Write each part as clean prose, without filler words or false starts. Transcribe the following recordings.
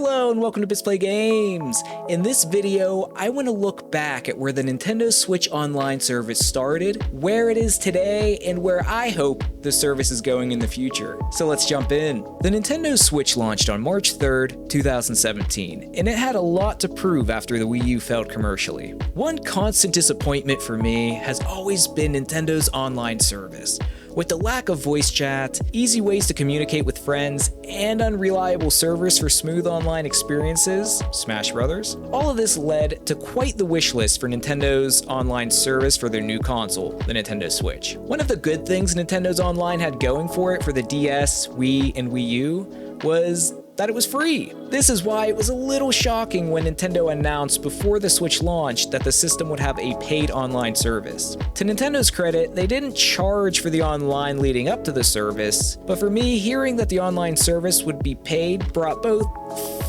Hello and welcome to Bisplay Games! In this video, I want to look back at where the Nintendo Switch Online service started, where it is today, and where I hope the service is going in the future. So let's jump in. The Nintendo Switch launched on March 3rd, 2017, and it had a lot to prove after the Wii U failed commercially. One constant disappointment for me has always been Nintendo's online service. With the lack of voice chat, easy ways to communicate with friends, and unreliable servers for smooth online experiences, Smash Brothers, all of this led to quite the wish list for Nintendo's online service for their new console, the Nintendo Switch. One of the good things Nintendo's Online had going for it for the DS, Wii, and Wii U was that it was free. This is why it was a little shocking when Nintendo announced before the Switch launched that the system would have a paid online service. To Nintendo's credit, they didn't charge for the online leading up to the service, but for me, hearing that the online service would be paid brought both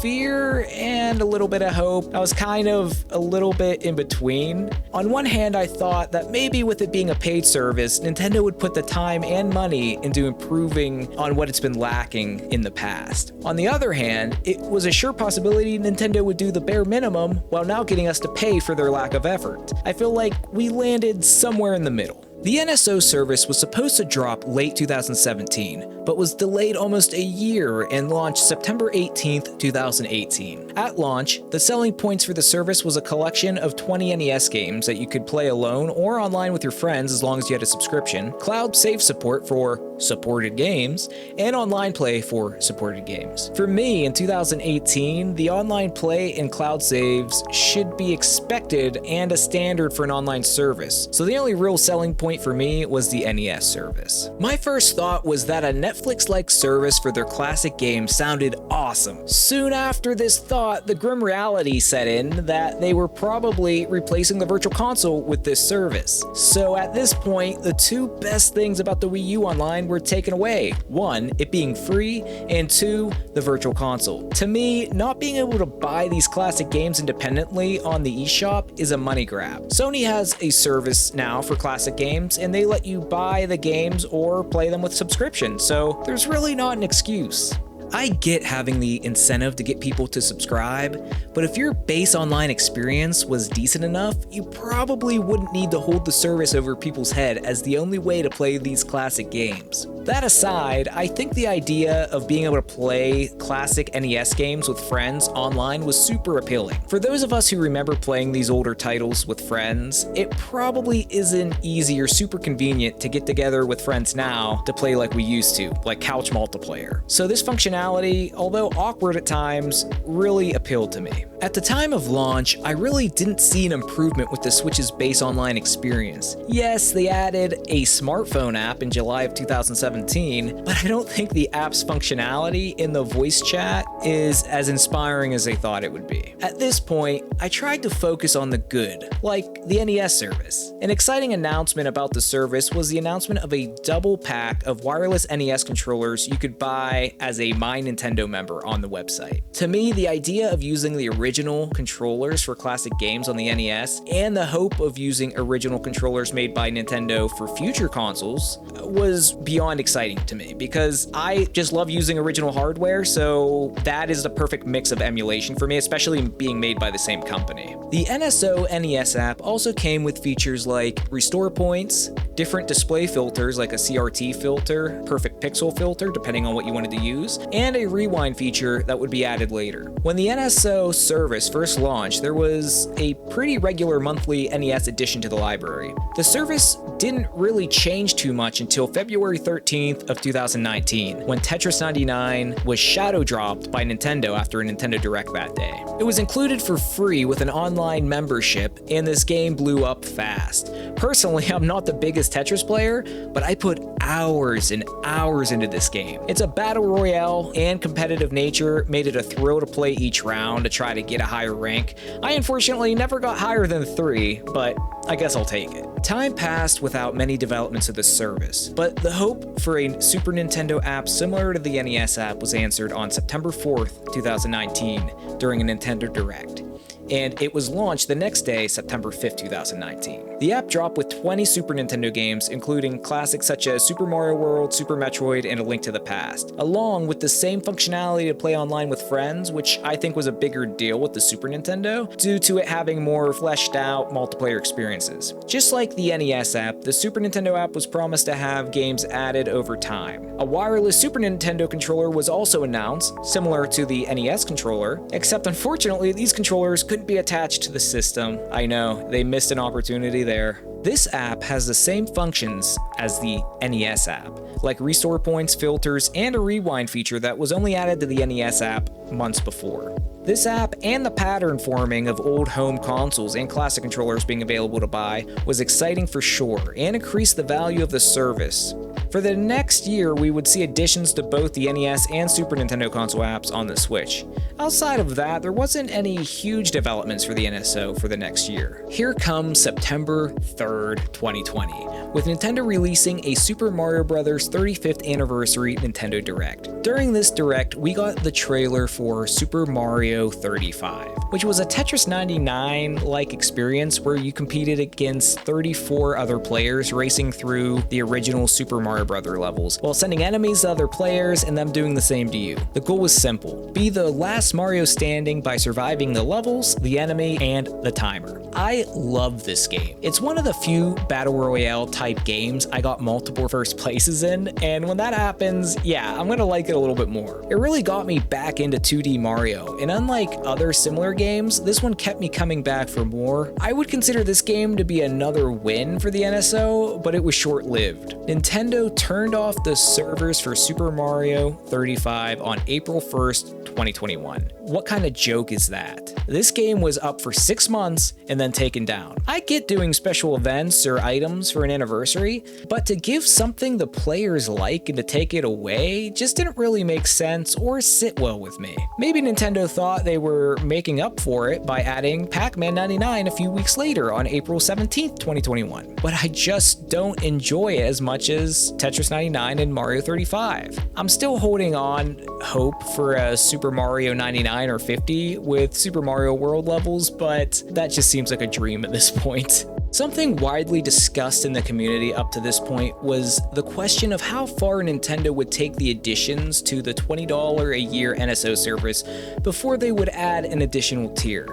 fear and a little bit of hope. I was kind of a little bit in between. On one hand, I thought that maybe with it being a paid service, Nintendo would put the time and money into improving on what it's been lacking in the past. On the other hand, it was a sure possibility Nintendo would do the bare minimum while now getting us to pay for their lack of effort. I feel like we landed somewhere in the middle. The NSO service was supposed to drop late 2017, but was delayed almost a year and launched September 18th, 2018. At launch, the selling points for the service was a collection of 20 NES games that you could play alone or online with your friends as long as you had a subscription, cloud save support for supported games, and online play for supported games. For me, in 2018, the online play and cloud saves should be expected and a standard for an online service, so the only real selling point for me was the NES service. My first thought was that a Netflix-like service for their classic games sounded awesome. Soon after this thought, the grim reality set in that they were probably replacing the Virtual Console with this service. So at this point, the two best things about the Wii U Online were taken away. One, it being free, and two, the Virtual Console. To me, not being able to buy these classic games independently on the eShop is a money grab. Sony has a service now for classic games, and they let you buy the games or play them with subscription, so there's really not an excuse. I get having the incentive to get people to subscribe, but if your base online experience was decent enough, you probably wouldn't need to hold the service over people's head as the only way to play these classic games. That aside, I think the idea of being able to play classic NES games with friends online was super appealing. For those of us who remember playing these older titles with friends, it probably isn't easy or super convenient to get together with friends now to play like we used to, like couch multiplayer. So this functionality, although awkward at times, really appealed to me. At the time of launch, I really didn't see an improvement with the Switch's base online experience. Yes, they added a smartphone app in July of 2017, but I don't think the app's functionality in the voice chat is as inspiring as they thought it would be. At this point, I tried to focus on the good, like the NES service. An exciting announcement about the service was the announcement of a double pack of wireless NES controllers you could buy as a My Nintendo member on the website. To me, the idea of using the original controllers for classic games on the NES and the hope of using original controllers made by Nintendo for future consoles was beyond exciting to me because I just love using original hardware, so that is the perfect mix of emulation for me, especially being made by the same company. The NSO NES app also came with features like restore points, different display filters like a CRT filter, perfect pixel filter depending on what you wanted to use, and a rewind feature that would be added later. When the NSO service first launched, there was a pretty regular monthly NES addition to the library. The service didn't really change too much until February 13th of 2019, when Tetris 99 was shadow dropped by Nintendo after a Nintendo Direct that day. It was included for free with an online membership, and this game blew up fast. Personally, I'm not the biggest Tetris player, but I put hours and hours into this game. It's a battle royale, and competitive nature made it a thrill to play each round to try to get a higher rank. I unfortunately never got higher than 3, but I guess I'll take it. Time passed without many developments of this service, but the hope for a Super Nintendo app similar to the NES app was answered on September 4th, 2019, during a Nintendo Direct, and it was launched the next day, September 5th, 2019. The app dropped with 20 Super Nintendo games, including classics such as Super Mario World, Super Metroid, and A Link to the Past, along with the same functionality to play online with friends, which I think was a bigger deal with the Super Nintendo, due to it having more fleshed out multiplayer experiences. Just like the NES app, the Super Nintendo app was promised to have games added over time. A wireless Super Nintendo controller was also announced, similar to the NES controller, except unfortunately these controllers couldn't be attached to the system. I know, they missed an opportunity there. This app has the same functions as the NES app, like restore points, filters, and a rewind feature that was only added to the NES app months before. This app and the pattern forming of old home consoles and classic controllers being available to buy was exciting for sure and increased the value of the service. For the next year, we would see additions to both the NES and Super Nintendo console apps on the Switch. Outside of that, there wasn't any huge developments for the NSO for the next year. Here comes September 3rd, 2020, with Nintendo releasing a Super Mario Bros. 35th Anniversary Nintendo Direct. During this Direct, we got the trailer for Super Mario 35, which was a Tetris 99-like experience where you competed against 34 other players racing through the original Super Mario Bros. Levels, while sending enemies to other players and them doing the same to you. The goal was simple: be the last Mario standing by surviving the levels, the enemy, and the timer. I love this game. It's one of the few Battle Royale type games I got multiple first places in, and when that happens, yeah, I'm gonna like it a little bit more. It really got me back into 2D Mario, and unlike other similar games, this one kept me coming back for more. I would consider this game to be another win for the NSO, but it was short-lived. Nintendo turned off the servers for Super Mario 35 on April 1st, 2021. What kind of joke is that? This game was up for 6 months and then taken down. I get doing special events or items for an anniversary, but to give something the players like and to take it away just didn't really make sense or sit well with me. Maybe Nintendo thought they were making up for it by adding Pac-Man 99 a few weeks later on April 17th, 2021, but I just don't enjoy it as much as Tetris 99 and Mario 35. I'm still holding on hope for a Super Mario 99 or 50 with Super Mario World levels, but that just seems like a dream at this point. Something widely discussed in the community up to this point was the question of how far Nintendo would take the additions to the $20 a year NSO service before they would add an additional tier.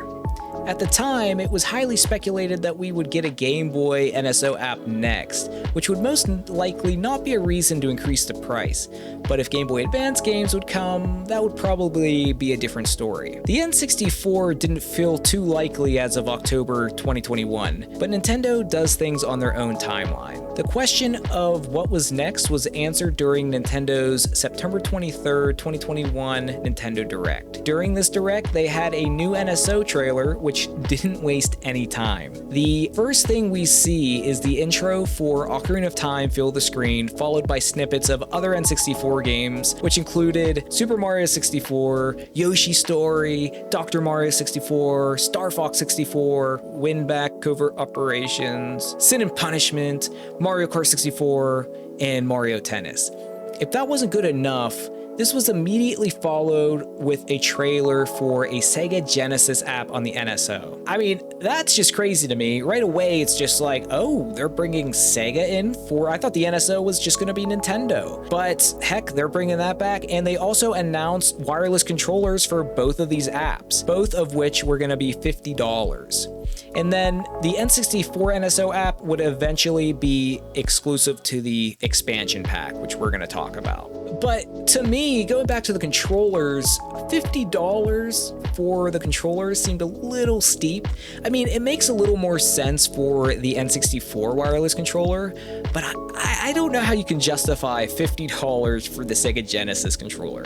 At the time, it was highly speculated that we would get a Game Boy NSO app next, which would most likely not be a reason to increase the price. But if Game Boy Advance games would come, that would probably be a different story. The N64 didn't feel too likely as of October 2021, but Nintendo does things on their own timeline. The question of what was next was answered during Nintendo's September 23rd, 2021 Nintendo Direct. During this Direct, they had a new NSO trailer, which didn't waste any time. The first thing we see is the intro for Ocarina of Time Fill the Screen, followed by snippets of other N64 games, which included Super Mario 64, Yoshi's Story, Dr. Mario 64, Star Fox 64, Winback Covert Operations, Sin and Punishment, Mario Kart 64, and Mario Tennis. If that wasn't good enough, this was immediately followed with a trailer for a Sega Genesis app on the NSO. I mean, that's just crazy to me. Right away, it's just like, oh, they're bringing Sega in for, I thought the NSO was just gonna be Nintendo. But heck, they're bringing that back, and they also announced wireless controllers for both of these apps, both of which were gonna be $50. And then the N64 NSO app would eventually be exclusive to the expansion pack, which we're gonna talk about. But to me, going back to the controllers, $50 for the controllers seemed a little steep. I mean, it makes a little more sense for the N64 wireless controller, but I don't know how you can justify $50 for the Sega Genesis controller.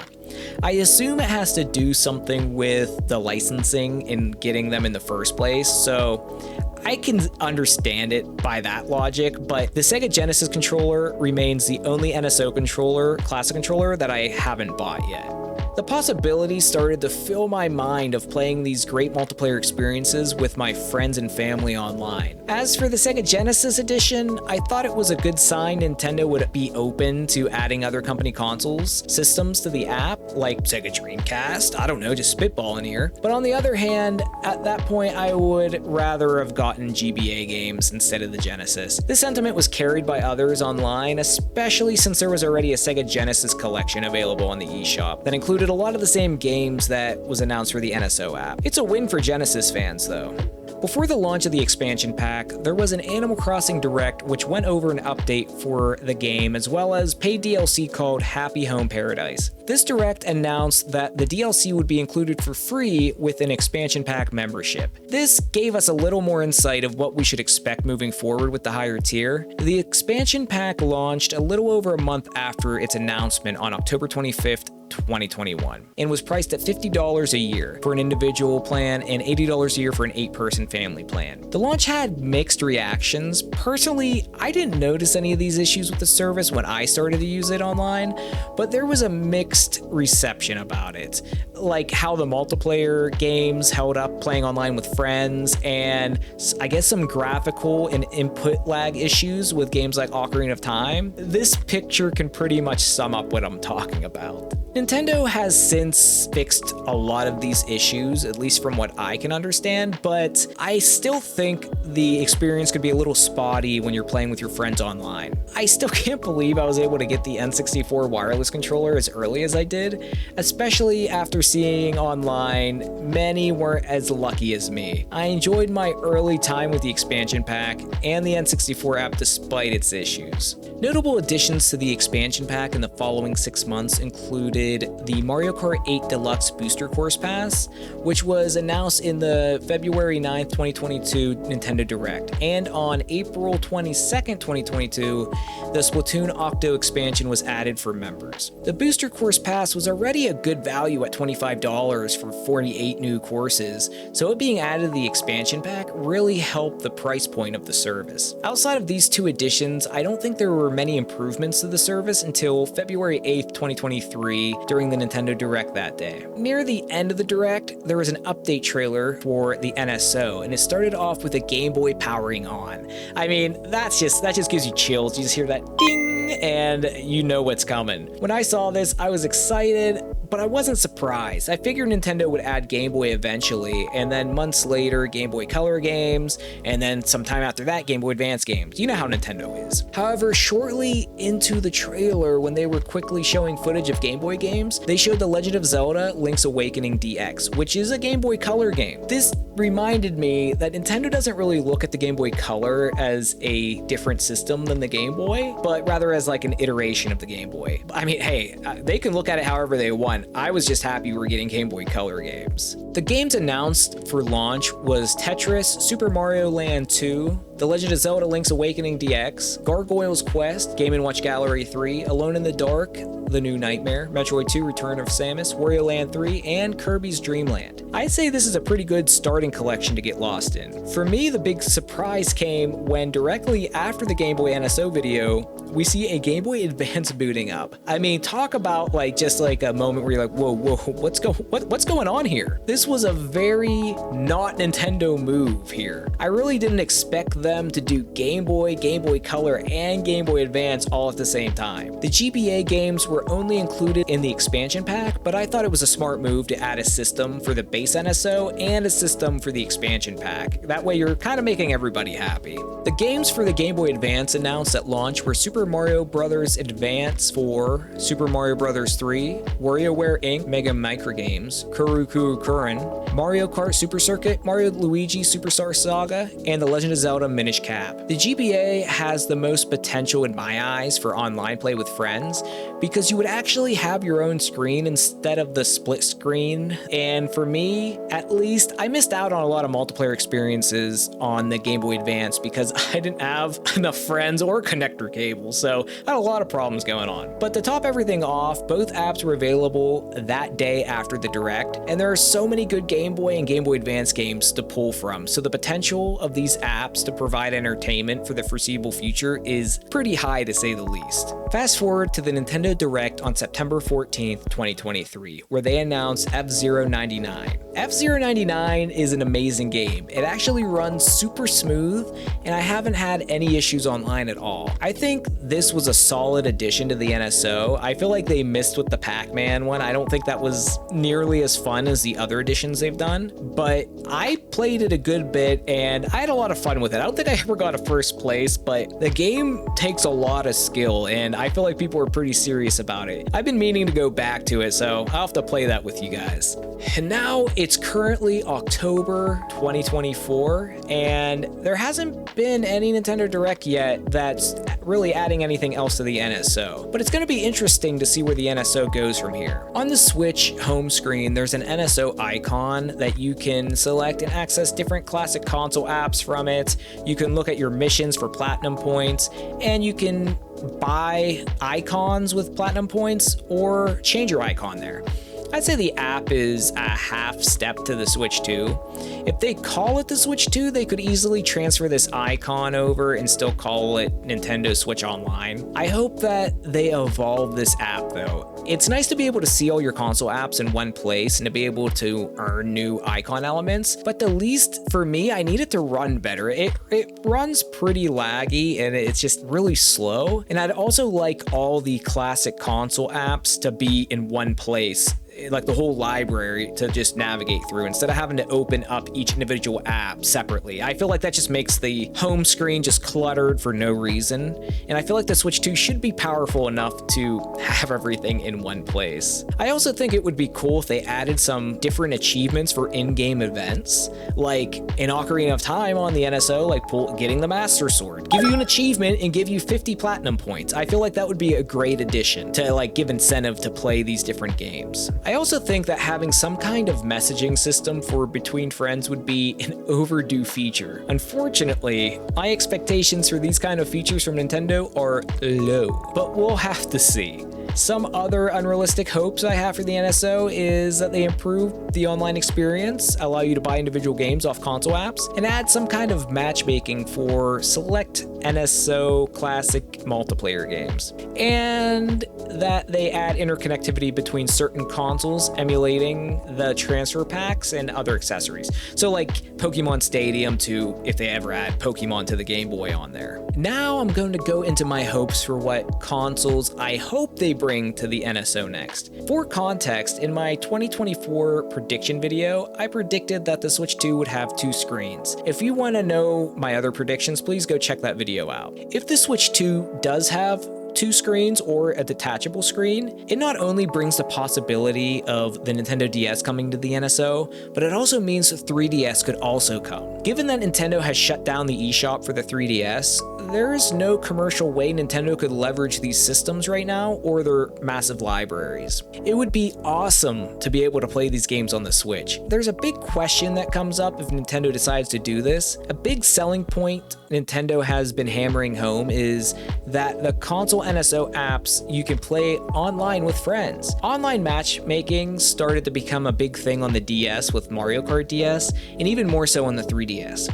I assume it has to do something with the licensing and getting them in the first place, so I can understand it by that logic, but the Sega Genesis controller remains the only NSO controller, classic controller, that I haven't bought yet. The possibilities started to fill my mind of playing these great multiplayer experiences with my friends and family online. As for the Sega Genesis edition, I thought it was a good sign Nintendo would be open to adding other company consoles, systems to the app, like Sega Dreamcast, I don't know, just spitballing here. But on the other hand, at that point I would rather have gotten GBA games instead of the Genesis. This sentiment was carried by others online, especially since there was already a Sega Genesis collection available on the eShop that included a lot of the same games that was announced for the NSO app. It's a win for Genesis fans though. Before the launch of the expansion pack, there was an Animal Crossing Direct which went over an update for the game as well as paid DLC called Happy Home Paradise. This Direct announced that the DLC would be included for free with an expansion pack membership. This gave us a little more insight of what we should expect moving forward with the higher tier. The expansion pack launched a little over a month after its announcement on October 25th, 2021, and was priced at $50 a year for an individual plan and $80 a year for an 8-person family plan. The launch had mixed reactions. Personally, I didn't notice any of these issues with the service when I started to use it online, but there was a mixed reception about it, like how the multiplayer games held up playing online with friends, and I guess some graphical and input lag issues with games like Ocarina of Time. This picture can pretty much sum up what I'm talking about. Nintendo has since fixed a lot of these issues, at least from what I can understand, but I still think the experience could be a little spotty when you're playing with your friends online. I still can't believe I was able to get the N64 wireless controller as early as I did, especially after seeing online many weren't as lucky as me. I enjoyed my early time with the expansion pack and the N64 app despite its issues. Notable additions to the expansion pack in the following 6 months included the Mario Kart 8 Deluxe Booster Course Pass, which was announced in the February 9th, 2022 Nintendo Direct, and on April 22nd, 2022, the Splatoon Octo expansion was added for members. The Booster Course Pass was already a good value at $25 for 48 new courses, so it being added to the expansion pack really helped the price point of the service. Outside of these two additions, I don't think there were many improvements to the service until February 8th, 2023, during the Nintendo Direct that day. Near the end of the Direct, there was an update trailer for the NSO, and it started off with a Game Boy powering on. I mean, that just gives you chills. You just hear that ding, and you know what's coming. When I saw this, I was excited, but I wasn't surprised. I figured Nintendo would add Game Boy eventually, and then months later, Game Boy Color games, and then sometime after that, Game Boy Advance games. You know how Nintendo is. However, shortly into the trailer, when they were quickly showing footage of Game Boy games, they showed The Legend of Zelda Link's Awakening DX, which is a Game Boy Color game. This reminded me that Nintendo doesn't really look at the Game Boy Color as a different system than the Game Boy, but rather as like an iteration of the Game Boy. I mean, hey, they can look at it however they want. I was just happy we were getting Game Boy Color games. The games announced for launch was Tetris, Super Mario Land 2, The Legend of Zelda Link's Awakening DX, Gargoyle's Quest, Game & Watch Gallery 3, Alone in the Dark, The New Nightmare, Metroid 2 Return of Samus, Wario Land 3, and Kirby's Dream Land. I'd say this is a pretty good starting collection to get lost in. For me, the big surprise came when directly after the Game Boy NSO video, we see a Game Boy Advance booting up. I mean, talk about just like a moment where you're like, whoa, what's going on here? This was a very not Nintendo move here. I really didn't expect them to do Game Boy Color, and Game Boy Advance all at the same time. The GBA games were only included in the expansion pack, but I thought it was a smart move to add a system for the base NSO and a system for the expansion pack. That way you're kind of making everybody happy. The games for the Game Boy Advance announced at launch were Super Mario Bros. Advance 4, Super Mario Bros. 3, WarioWare Inc. Mega Micro Games, Kuru Kurin, Mario Kart Super Circuit, Mario Luigi Superstar Saga, and The Legend of Zelda Minish Cap. The GBA has the most potential in my eyes for online play with friends because you would actually have your own screen instead of the split screen, and for me, at least, I missed out on a lot of multiplayer experiences on the Game Boy Advance because I didn't have enough friends or connector cables, so I had a lot of problems going on. But to top everything off, both apps were available that day after the Direct, and there are so many good Game Boy and Game Boy Advance games to pull from, so the potential of these apps to provide entertainment for the foreseeable future is pretty high to say the least. Fast forward to the Nintendo Direct Direct on September 14th, 2023, where they announced F-Zero 99. F-Zero 99 is an amazing game. It actually runs super smooth, and I haven't had any issues online at all. I think this was a solid addition to the NSO. I feel like they missed with the Pac-Man one. I don't think that was nearly as fun as the other additions they've done, but I played it a good bit and I had a lot of fun with it. I don't think I ever got a first place, but the game takes a lot of skill and I feel like people are pretty serious about it. I've been meaning to go back to it, so I'll have to play that with you guys. And now it's currently October 2024 and there hasn't been any Nintendo Direct yet that's really adding anything else to the NSO, but it's going to be interesting to see where the NSO goes from here. On the Switch home screen, there's an NSO icon that you can select and access different classic console apps from it. You can look at your missions for platinum points, and you can buy icons with platinum points or change your icon there. I'd say the app is a half step to the Switch 2. If they call it the Switch 2, they could easily transfer this icon over and still call it Nintendo Switch Online. I hope that they evolve this app though. It's nice to be able to see all your console apps in one place and to be able to earn new icon elements, but the least for me, I need it to run better. It runs pretty laggy and it's just really slow. And I'd also like all the classic console apps to be in one place, like the whole library to just navigate through instead of having to open up each individual app separately. I feel like that just makes the home screen just cluttered for no reason. And I feel like the Switch 2 should be powerful enough to have everything in one place. I also think it would be cool if they added some different achievements for in-game events, like in Ocarina of Time on the NSO, like getting the Master Sword. Give you an achievement and give you 50 platinum points. I feel like that would be a great addition to like give incentive to play these different games. I also think that having some kind of messaging system for between friends would be an overdue feature. Unfortunately, my expectations for these kind of features from Nintendo are low, but we'll have to see. Some other unrealistic hopes I have for the NSO is that they improve the online experience, allow you to buy individual games off console apps, and add some kind of matchmaking for select NSO classic multiplayer games. And that they add interconnectivity between certain consoles, emulating the transfer packs and other accessories. So like Pokemon Stadium to, if they ever add Pokemon to the Game Boy on there. Now I'm going to go into my hopes for what consoles I hope they bring to the NSO next. For context, in my 2024 prediction video, I predicted that the Switch 2 would have 2 screens. If you want to know my other predictions, please go check that video out. If the Switch 2 does have 2 screens or a detachable screen, it not only brings the possibility of the Nintendo DS coming to the NSO, but it also means 3DS could also come. Given that Nintendo has shut down the eShop for the 3DS, there is no commercial way Nintendo could leverage these systems right now or their massive libraries. It would be awesome to be able to play these games on the Switch. There's a big question that comes up if Nintendo decides to do this. A big selling point Nintendo has been hammering home is that the console NSO apps you can play online with friends. Online matchmaking started to become a big thing on the DS with Mario Kart DS, and even more so on the 3DS.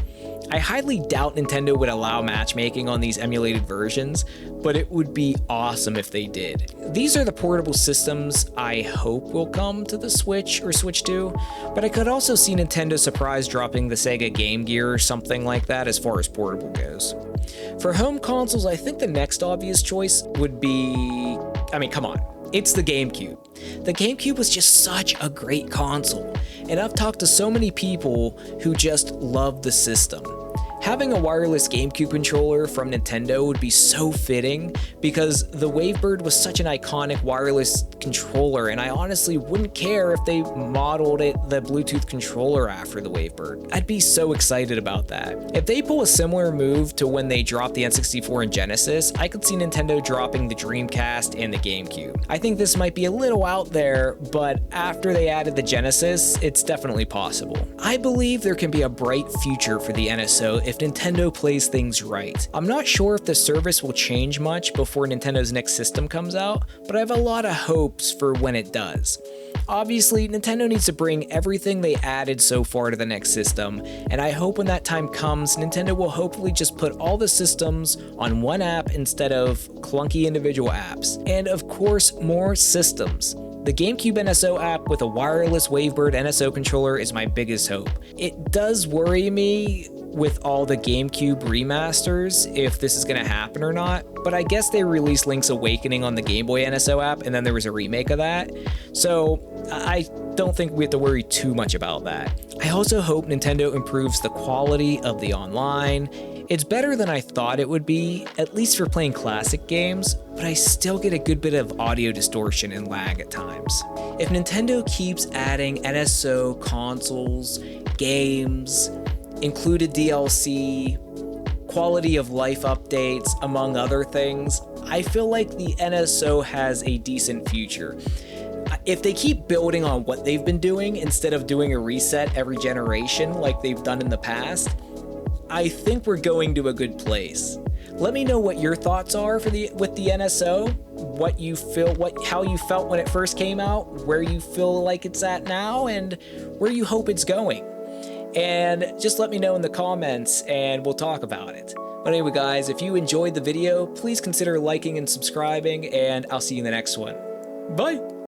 I highly doubt Nintendo would allow matchmaking on these emulated versions, but it would be awesome if they did. These are the portable systems I hope will come to the Switch or Switch 2, but I could also see Nintendo surprise dropping the Sega Game Gear or something like that as far as portable goes. For home consoles, I think the next obvious choice would be, come on, it's the GameCube. The GameCube was just such a great console, and I've talked to so many people who just love the system. Having a wireless GameCube controller from Nintendo would be so fitting because the Wavebird was such an iconic wireless controller, and I honestly wouldn't care if they modeled the Bluetooth controller after the Wavebird. I'd be so excited about that. If they pull a similar move to when they dropped the N64 and Genesis, I could see Nintendo dropping the Dreamcast and the GameCube. I think this might be a little out there, but after they added the Genesis, it's definitely possible. I believe there can be a bright future for the NSO if Nintendo plays things right. I'm not sure if the service will change much before Nintendo's next system comes out, but I have a lot of hopes for when it does. Obviously, Nintendo needs to bring everything they added so far to the next system, and I hope when that time comes, Nintendo will hopefully just put all the systems on one app instead of clunky individual apps. And of course, more systems. The GameCube NSO app with a wireless Wavebird NSO controller is my biggest hope. It does worry me with all the GameCube remasters if this is going to happen or not, but I guess they released Link's Awakening on the Game Boy NSO app and then there was a remake of that, so I don't think we have to worry too much about that. I also hope Nintendo improves the quality of the online. It's better than I thought it would be, at least for playing classic games, but I still get a good bit of audio distortion and lag at times. If Nintendo keeps adding NSO consoles, games, included DLC, quality of life updates, among other things, I feel like the NSO has a decent future. If they keep building on what they've been doing instead of doing a reset every generation like they've done in the past, I think we're going to a good place. Let me know what your thoughts are with the NSO, what you feel, how you felt when it first came out, where you feel like it's at now, and where you hope it's going. And just let me know in the comments and we'll talk about it. But anyway guys, if you enjoyed the video, please consider liking and subscribing, and I'll see you in the next one. Bye!